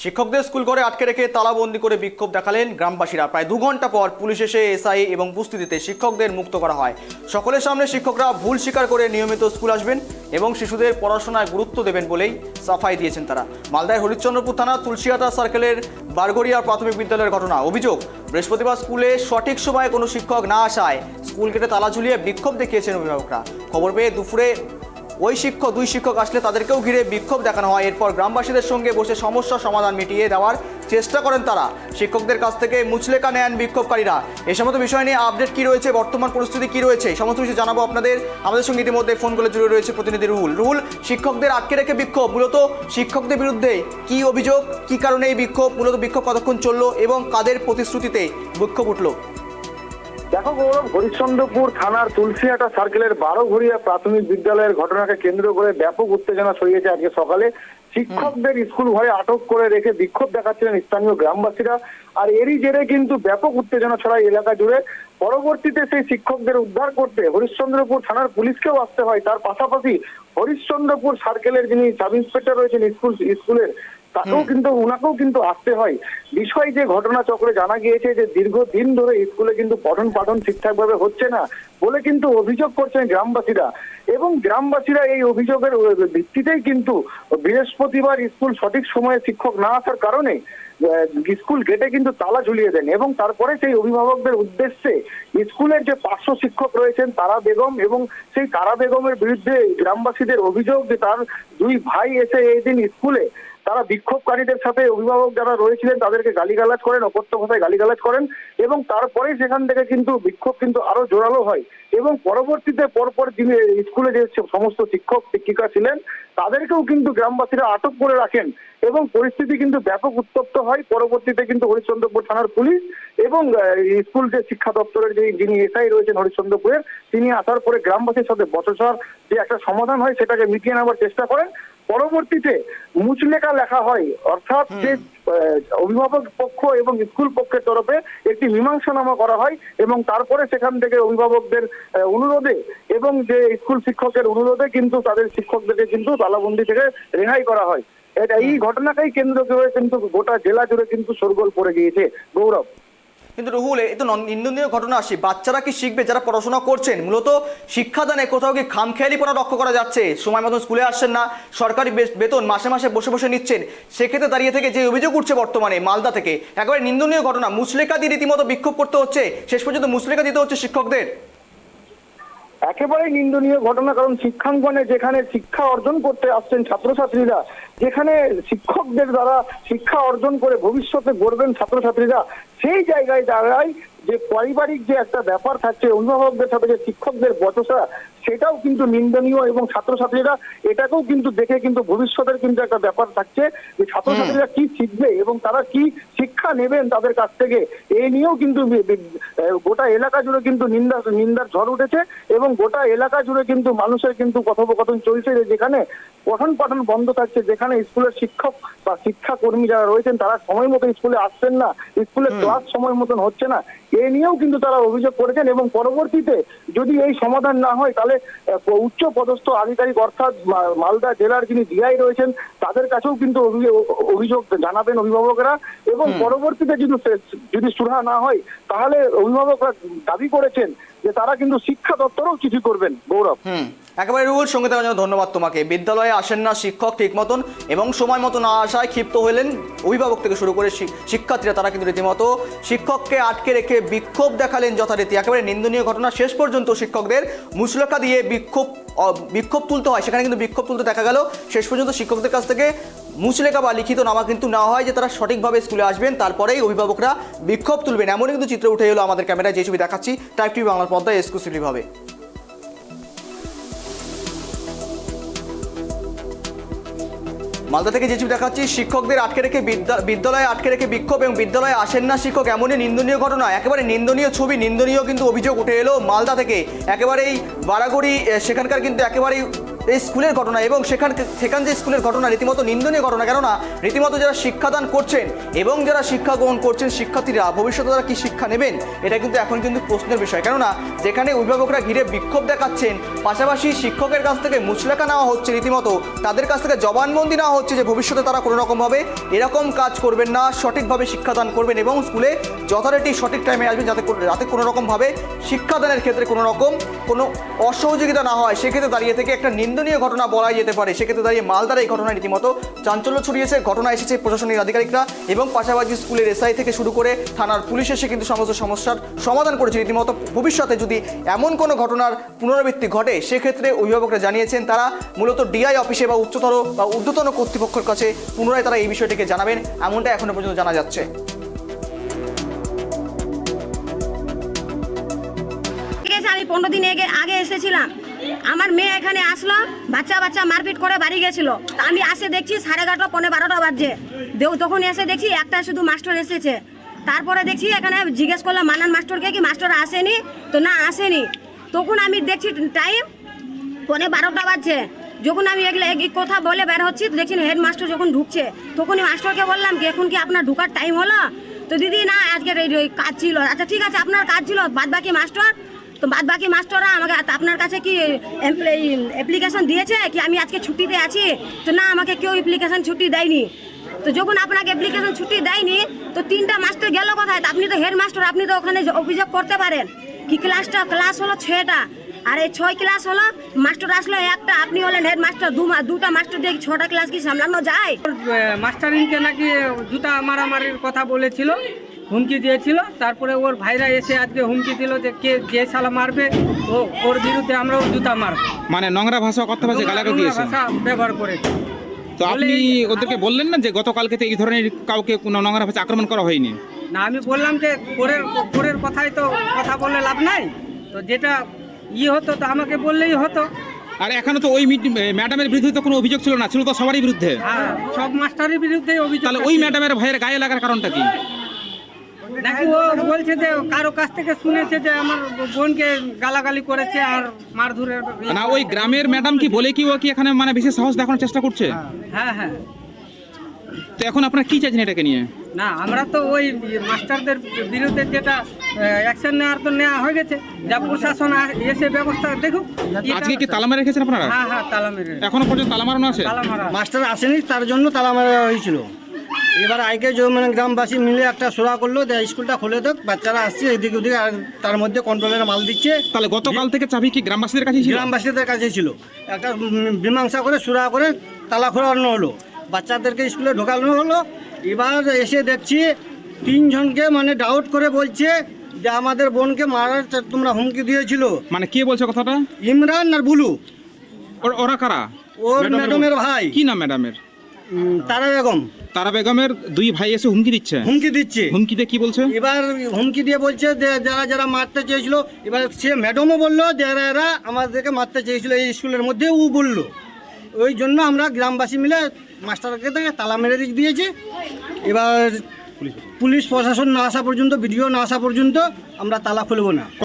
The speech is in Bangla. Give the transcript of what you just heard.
শিক্ষকদের স্কুল ঘরে আটকে রেখে তালাবন্দি করে বিক্ষোভ দেখালেন গ্রামবাসীরা। প্রায় 2 ঘন্টা পর পুলিশ এসে এসআই এবং উপস্থিতিতে শিক্ষকদের মুক্ত করা হয়। সকলের সামনে শিক্ষকরা ভুল স্বীকার করে নিয়মিত স্কুল আসবেন এবং শিশুদের পড়াশোনায় গুরুত্ব দেবেন বলেই সাফাই দিয়েছেন তারা। মালদায় হরিশ্চন্দ্রপুর থানা তুলসিয়াটা সার্কেলের বারগড়িয়া প্রাথমিক বিদ্যালয়ের ঘটনা। অভিযোগ, বৃহস্পতিবার স্কুলে সঠিক সময়ে কোনো শিক্ষক না আসায় স্কুল গেটে তালা ঝুলিয়ে বিক্ষোভ দেখিয়েছেন অভিভাবকরা। খবর পেয়ে দুপুরে দুই শিক্ষক আসলে তাদেরকেও ঘিরে বিক্ষোভ দেখানো হয়। এরপর গ্রামবাসীদের সঙ্গে বসে সমস্যার সমাধান মিটিয়ে দেওয়ার চেষ্টা করেন তারা। শিক্ষকদের কাছ থেকে মুচলেকা নেন বিক্ষোভকারীরা। এই সমস্ত বিষয় নিয়ে আপডেট কি রয়েছে, বর্তমান পরিস্থিতি কি রয়েছে, সমস্ত কিছু জানাবো আপনাদের। আমাদের সঙ্গে ইতিমধ্যে ফোন করে জুড়ে রয়েছে প্রতিনিধি রুহুল। শিক্ষকদের আটকে রেখে বিক্ষোভ, মূলত শিক্ষকদের বিরুদ্ধে কি অভিযোগ, কি কারণে এই বিক্ষোভ, মূলত বিক্ষোভ কতক্ষণ চললো এবং কাদের প্রতিশ্রুতিতে বিক্ষোভ উঠলো? দেখো গৌরব, হরিশ্চন্দ্রপুর থানার তুলসিয়াটা সার্কেলের বারোঘড়িয়া প্রাথমিক বিদ্যালয়ের ঘটনাকে কেন্দ্র করে ব্যাপক উত্তেজনা ছড়িয়েছে। আজকে সকালে শিক্ষকদের স্কুল ঘরে আটক করে রেখে বিক্ষোভ দেখাচ্ছিলেন স্থানীয় গ্রামবাসীরা। আর এরই জেরে কিন্তু ব্যাপক উত্তেজনা ছড়ায় এলাকা জুড়ে। পরবর্তীতে সেই শিক্ষকদের উদ্ধার করতে হরিশ্চন্দ্রপুর থানার পুলিশকেও আসতে হয়। তার পাশাপাশি হরিশ্চন্দ্রপুর সার্কেলের যিনি সাব ইন্সপেক্টর রয়েছেন স্কুলের উনাকেও কিন্তু আসতে হয়। বিষয় যে ঘটনা চক্রে জানা গিয়েছে যে দীর্ঘদিন ধরে স্কুলে কিন্তু পঠন পাঠন ঠিকঠাক ভাবে হচ্ছে না বলে কিন্তু অভিযোগ করছেন গ্রামবাসীরা। এবং গ্রামবাসীরা এই অভিযোগের ভিত্তিতেই কিন্তু বৃহস্পতিবার স্কুল সঠিক সময়ে শিক্ষক না আসার কারণে স্কুল গেটে কিন্তু তালা ঝুলিয়ে দেন। এবং তারপরে সেই অভিভাবকদের উদ্দেশ্যে স্কুলের যে পার্শ্ব শিক্ষক রয়েছেন তারা বেগম, এবং সেই তারা বেগমের বিরুদ্ধে গ্রামবাসীদের অভিযোগ যে তার 2 ভাই এসে এই দিন স্কুলে তারা বিক্ষোভকারীদের সাথে অভিভাবক যারা রয়েছিলেন তাদেরকে গালিগালাজ করেন, অকথ্য ভাষায় গালিগালাজ করেন। এবং তারপরে সেখান থেকে কিন্তু বিক্ষোভ কিন্তু আরো জোরালো হয়। এবং পরবর্তীতে পরপর যিনি স্কুলে যে সমস্ত শিক্ষক শিক্ষিকা ছিলেন তাদেরকেও কিন্তু গ্রামবাসীরা আটক করে রাখেন এবং পরিস্থিতি কিন্তু ব্যাপক উত্তপ্ত হয়। পরবর্তীতে কিন্তু হরিশ্চন্দ্রপুর থানার পুলিশ এবং স্কুল যে শিক্ষা দপ্তরের যিনি এসআই রয়েছেন হরিশ্চন্দ্রপুরের, তিনি আসার পরে গ্রামবাসীর সাথে বচসার যে একটা সমাধান হয় সেটাকে মিটিয়ে নেওয়ার চেষ্টা করেন। পরবর্তীতে মুচলেকা লেখা হয়, অর্থাৎ যে অভিভাবক পক্ষ এবং স্কুল পক্ষের তরফে একটি মীমাংসানামা করা হয়। এবং তারপরে সেখান থেকে অভিভাবকদের অনুরোধে এবং যে স্কুল শিক্ষকের অনুরোধে কিন্তু তাদের শিক্ষকদেরকে কিন্তু তালাবন্দি থেকে রেহাই করা হয়। এই ঘটনাকেই কেন্দ্র করে কিন্তু গোটা জেলা জুড়ে কিন্তু শোরগোল পড়ে গিয়েছে গৌরব। কিন্তু রুহুল, এই তো নিন্দনীয় ঘটনা আসে, বাচ্চারা কি শিখবে যারা পড়াশোনা করছেন? মূলত শিক্ষাদানে কোথাও কি খামখেয়ালিপনা লক্ষ্য করা যাচ্ছে? সময় মতন স্কুলে আসছেন না, সরকারি বেতন মাসে মাসে বসে বসে নিচ্ছেন, সেক্ষেত্রে দাঁড়িয়ে থেকে যে অভিযোগ উঠছে বর্তমানে মালদা থেকে, একেবারে নিন্দনীয় ঘটনা। মুচলেকা দিয়ে রীতিমতো বিক্ষোভ করতে হচ্ছে, শেষ পর্যন্ত মুচলেকা দিতে হচ্ছে শিক্ষকদের। একেবারে নিন্দনীয় ঘটনা, কারণ শিক্ষাঙ্গনে যেখানে শিক্ষা অর্জন করতে আসছেন ছাত্রছাত্রীরা, যেখানে শিক্ষকদের দ্বারা শিক্ষা অর্জন করে ভবিষ্যতে গড়বেন ছাত্রছাত্রীরা, সেই জায়গায় দাঁড়ায় যে পারিবারিক যে একটা ব্যাপার থাকছে অভিভাবকদের সাথে যে শিক্ষকদের বচসা, সেটাও কিন্তু নিন্দনীয়। এবং ছাত্রছাত্রীরা এটাকেও কিন্তু দেখে কিন্তু ভবিষ্যতের কিন্তু একটা ব্যাপার থাকছে যে ছাত্রছাত্রীরা কি শিখবে এবং তারা কি শিক্ষা নেবেন তাদের কাছ থেকে, এই নিয়েও কিন্তু গোটা এলাকা জুড়ে কিন্তু নিন্দার ঝড় উঠেছে। এবং গোটা এলাকা জুড়ে কিন্তু মানুষের কিন্তু কথোপকথন চলছে যে যেখানে পঠন পাঠন বন্ধ থাকছে, যেখানে স্কুলের শিক্ষক বা শিক্ষাকর্মী যারা রয়েছেন তারা সময় মতো স্কুলে আসছেন না, স্কুলের ক্লাস সময় মতন হচ্ছে না, এ নিয়েও কিন্তু তারা অভিযোগ করেছেন। এবং পরবর্তীতে যদি এই সমাধান না হয় তাহলে উচ্চ পদস্থ আধিকারিক অর্থাৎ মালদা জেলার যিনি ডিআই রয়েছেন তাদের কাছেও কিন্তু অভিযোগ জানাবেন অভিভাবকরা। এবং পরবর্তীতে যদি সুরাহা না হয় তাহলে অভিভাবকরা দাবি করেছেন যে তারা কিন্তু শিক্ষা দপ্তরও চিঠি করবেন। গৌরব, একেবারে রুহুল, সঙ্গে থাকার জন্য ধন্যবাদ তোমাকে। বিদ্যালয়ে আসেন না শিক্ষক ঠিক মতন এবং সময় মতো না আসায় ক্ষিপ্ত হলেন অভিভাবক থেকে শুরু করে শিক্ষার্থীরা, তারা কিন্তু রীতিমতো শিক্ষককে আটকে রেখে বিক্ষোভ দেখালেন যথারীতি। একেবারে নিন্দনীয় ঘটনা। শেষ পর্যন্ত শিক্ষকদের মুচলেকা দিয়ে বিক্ষোভ তুলতে হয়, সেখানে কিন্তু বিক্ষোভ তুলতে দেখা গেল। শেষ পর্যন্ত শিক্ষকদের কাছ থেকে মুচলেকা বা লিখিত নামা কিন্তু নেওয়া হয় যে তারা সঠিকভাবে স্কুলে আসবেন, তারপরেই অভিভাবকরা বিক্ষোভ তুলবেন। এমনই কিন্তু চিত্র উঠে এলো আমাদের ক্যামেরায়, যে ছবি দেখাচ্ছি টাইপ টিভি বাংলার পর্দায় এক্সক্লুসিভভাবে। মালদা থেকে যে ছবি দেখাচ্ছি, শিক্ষকদের আটকে রেখে বিদ্যালয়ে আটকে রেখে বিক্ষোভ এবং বিদ্যালয়ে আসেন না শিক্ষক, এমনই নিন্দনীয় ঘটনা। একেবারে নিন্দনীয় ছবি, নিন্দনীয় কিন্তু অভিযোগ উঠে এলো মালদা থেকে। একেবারেই বারাগড়ি সেখানকার কিন্তু একেবারেই এই স্কুলের ঘটনা এবং সেখান যে স্কুলের ঘটনা রীতিমতো নিন্দনীয় ঘটনা, কেননা রীতিমতো যারা শিক্ষাদান করছেন এবং যারা শিক্ষা গ্রহণ করছেন শিক্ষার্থীরা ভবিষ্যতে তারা কী শিক্ষা নেবেন, এটা কিন্তু এখন কিন্তু প্রশ্নের বিষয়। কেননা যেখানে অভিভাবকরা ঘিরে বিক্ষোভ দেখাচ্ছেন, পাশাপাশি শিক্ষকের কাছ থেকে মুচলেখা নেওয়া হচ্ছে, রীতিমতো তাদের কাছ থেকে জবানবন্দি নেওয়া হচ্ছে যে ভবিষ্যতে তারা কোনো রকমভাবে এরকম কাজ করবেন না, সঠিকভাবে শিক্ষাদান করবেন এবং স্কুলে যথারীতি সঠিক টাইমে আসবেন, যাতে কোনো রকমভাবে শিক্ষাদানের ক্ষেত্রে কোনো অসহযোগিতা না হয়। সেক্ষেত্রে দাঁড়িয়ে থেকে একটা নিন্দনীয় ঘটনা বলা যেতে পারে। সেক্ষেত্রে দাঁড়িয়ে মালদার এই ঘটনায় রীতিমতো চাঞ্চল্য ছড়িয়েছে। ঘটনা এসেছে প্রশাসনিক আধিকারিকরা এবং পাশাপাশি স্কুলের এসআই থেকে শুরু করে থানার পুলিশ এসে কিন্তু সমস্ত সমস্যার সমাধান করেছে। রীতিমতো ভবিষ্যতে যদি এমন কোনো ঘটনার পুনরাবৃত্তি ঘটে, সেক্ষেত্রে অভিভাবকরা জানিয়েছেন তারা মূলত ডিআই অফিসে বা উচ্চতর বা ঊর্ধ্বতন কর্তৃপক্ষের কাছে পুনরায় তারা এই বিষয়টিকে জানাবেন, এমনটা এখনো পর্যন্ত জানা যাচ্ছে। আমি 15 দিন আগে এসেছিলাম, আমার মেয়ে এখানে আসলো, বাচ্চা মারপিট করে বাড়ি গেছিল। আমি আসে দেখছি 11:30 পৌনে 12টা বাজছে। তখন এসে দেখছি একটা শুধু মাস্টার এসেছে। তারপরে দেখছি এখানে জিজ্ঞেস করলাম মানান মাস্টারকে কি মাস্টার আসেনি, তো না আসেনি। তখন আমি দেখছি টাইম পৌনে 12টা বাজছে। যখন আমি এই কথা বলে বের হচ্ছি, তো দেখছি হেডমাস্টার যখন ঢুকছে, তখনই মাস্টারকে বললাম কি এখন কি আপনার ঢুকার টাইম হলো? তো দিদি না আজকের এই কাজ ছিল। আচ্ছা ঠিক আছে, আপনার কাজ ছিল, বাদবাকি মাস্টাররা আমাকে আপনার কাছে কি অ্যাপ্লিকেশন দিয়েছে কি আমি আজকে ছুটিতে আছি? তো না, আমাকে কেউ অ্যাপ্লিকেশন ছুটি দেয়নি। তো যখন আপনাকে অ্যাপ্লিকেশন ছুটি দেয়নি, তো 3টা মাস্টার গেল কোথায়? আপনি তো হেডমাস্টার, আপনি তো ওখানে অভিযোগ করতে পারেন কি ক্লাস হলো 6টা, আর এই 6 ক্লাস হলো, মাস্টার আসলো একটা, আপনি হলেন হেডমাস্টার, 2টা মাস্টার দিয়ে 6টা ক্লাস কি সামলানো যায়? মাস্টারিনকে নাকি জুতা মারামারির কথা বলেছিল, হুমকি দিয়েছিল। তারপরে ওর ভাইরা এসে আজকে হুমকি দিল যে যে শালা মারবে ওর বিরুদ্ধে আমরাও জুতা মারব, মানে নোংরা ভাষা কথা বলছে, গালাগালি দিয়েছে, ভাষা ব্যবহার করেছে। তো আপনি ওদেরকে বললেন না যে গতকালকে এই ধরনের কাউকে কোনো নোংরা ভাষা আক্রমণ করা হয়নি? না, আমি বললাম যে পরের কথাই তো কথা বলে লাভ নাই, তো যেটা হতো তো আমাকে বললেই হতো। আর এখানে তো ওই ম্যাডামের বিরুদ্ধে তো কোনো অভিযোগ ছিল না, ছিল তো সবারই বিরুদ্ধে। হ্যাঁ, সব মাস্টারের বিরুদ্ধে অভিযোগ। তাহলে ওই ম্যাডামের ভাইয়ের গায়ে লাগার কারণটা কি? নাকি ও বলছে যে কারো কাছ থেকে শুনেছে যে আমার বোনকে গালাগালি করেছে আর মারধরের। না, ওই গ্রামের ম্যাডাম কি বলে কি ও কি এখানে মানে বিশেষ সাহস দেখানোর চেষ্টা করছে? হ্যাঁ। তো এখন আপনারা কি চাইছেন এটাকে নিয়ে? না, আমরা তো ওই মাস্টারদের বিরুদ্ধে যেটা অ্যাকশন নেওয়ার তো নেওয়া হয়ে গেছে, যা প্রশাসন এসে ব্যবস্থা দেখুক। আজকে কি তালা মেরে রেখেছেন আপনারা? হ্যাঁ, তালা মেরে এখনো পর্যন্ত তালা মারানো আছে? তালা মারা মাস্টার আসেনি, তার জন্য তালা মারা হয়েছিল। এবার আগে মানে গ্রামবাসী মিলে একটা সোরা করলো যে স্কুলটা খুলে দেখ, বাচ্চারা আসছে এদিকে ওদিকে, আর তার মধ্যে কন্ট্রোলের মাল দিচ্ছে। তাহলে গতকাল থেকে চাবি কি গ্রামবাসীদের কাছে ছিল? গ্রামবাসীদের কাছে ছিল। একটা মীমাংসা করে সোরা করে তালা খোলানো হলো, বাচ্চাদেরকে স্কুলে ঢোকানো হলো। এবার এসে দেখছি 3 জনকে মানে ডাউট করে বলছে যে আমাদের বোনকে মারার তোমরা হুমকি দিয়েছিল। মানে কে বলছে কথাটা? ইমরান আর বুলু, ওরা কারা? ওর ম্যাডামের ভাই। কি নাম ম্যাডামের? তারা বেগম। তারা বেগমের 2 ভাই এসে হুমকি দিচ্ছে। হুমকিতে কি বলছে? এবার হুমকি দিয়ে বলছে যে যারা মারতে চেয়েছিল, এবার সে ম্যাডামও বললো যে এরা আমাদেরকে মারতে চেয়েছিল এই স্কুলের মধ্যে, ও বললো। ওই জন্য আমরা গ্রামবাসী মিলে মাস্টারকে থেকে তালা মেরে দিয়েছি। এবার পুলিশ প্রশাসন না আসা পর্যন্ত, ভিডিও না আসা পর্যন্ত আমরা তালা খুলব না।